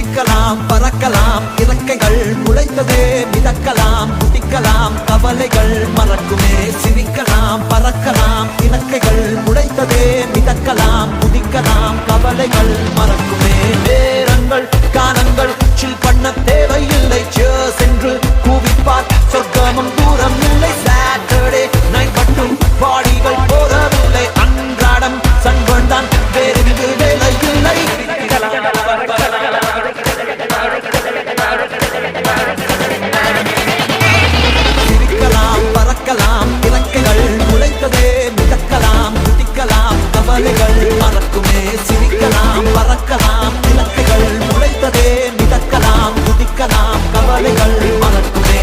சிரிக்கலாம் பறக்கலாம் இறக்கைகள் முளைத்ததே மிதக்கலாம் குதிக்கலாம் கவலைகள் மறக்குமே சிரிக்கலாம் பறக்கலாம் இறக்கைகள் முளைத்ததே மிதக்கலாம் குதிக்கலாம் கவலைகள் மறக்குமே நேரங்கள் காலங்கள் சில் பண்ண தேவையில்லை சென்று கூவிப்பார் சொர்க்கமும் தூரம் இல்லை சாட்டர்டே நைட் மட்டும் பாடிகள் போதவில்லை அன்றாடம் சன்பன் தான் வேறெங்கு வேலை இல்லை சிரிக்கலாம் பறக்கலாம் இறக்கைகள் முளைத்ததே மிதக்கலாம் குதிக்கலாம் கவலைகள் மறக்குமே சிரிக்கலாம் பறக்கலாம் இறக்கைகள் முளைத்ததே மிதக்கலாம் குதிக்கலாம் கவலைகள் மறக்குமே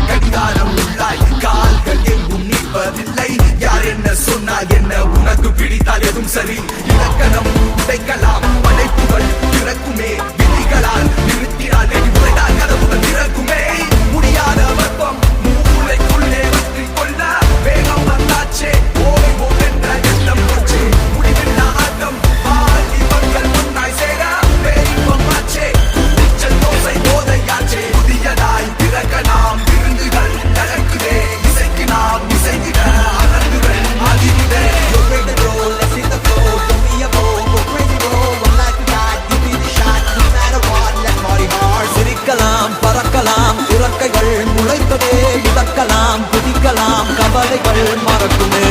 கடிகாரம் உள்ளாய் கால்கள் எங்கும் நிற்பதில்லை யார் என்ன சொன்னால் என்ன உனக்கு பிடித்தால் எதுவும் சரி இலக்கணம் உடைக்கலாம் படைப்புகள் திறக்குமே விதிகளால் நிறுத்தினால் வெடிமுறைதான் கதவுகள் திறக்குமே முடியாத வர்க்கம் மூளைக்குள்ளே வற்றி கொள்ள வேகம் வந்தாச்சே ஓய்வோ என்ற எண்ணம் போச்சு முடிவில்லா ஆட்டம் பாதி மக்கள் ஒன்றாய் சேர பேரின்பம் ஆச்சே நீச்சல் தோசை போதையாச்சே புதியதாய் பிறக்கலாம் விருந்துகள் நடக்குதே இசைக்கு நாம் இசைக்கிட அலங்குகள் அதிருதே சிரிக்கலாம் பறக்கலாம் இறக்கைகள் முளைத்ததே மிதக்கலாம் குதிக்கலாம் கவலைகள் மறக்குமே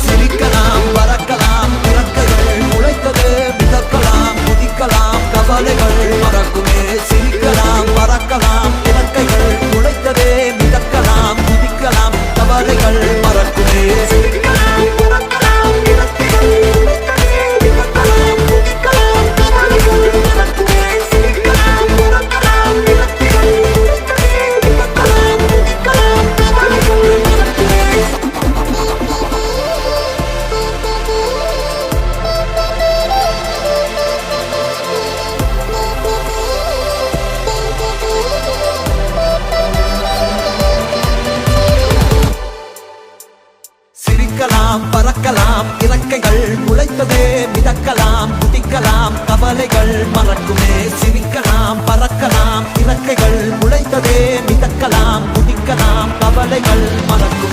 சிரிக்கலாம் பறக்கலாம் இறக்கைகள் முளைத்ததே மிதக்கலாம் குதிக்கலாம் கவலைகள் மறக்குமே சிரிக்கலாம் பறக்கலாம் இறக்கைகள் முளைத்ததே மிதக்கலாம் குதிக்கலாம் கவலைகள் மறக்குமே சிரிக்கலாம் பறக்கலாம் இறக்கைகள் முளைத்ததே மிதக்கலாம் குதிக்கலாம் கவலைகள் மறக்குமே சிரிக்கலாம் பறக்கலாம் இறக்கைகள் முளைத்ததே மிதக்கலாம் குதிக்கலாம் கவலைகள் மறக்கும்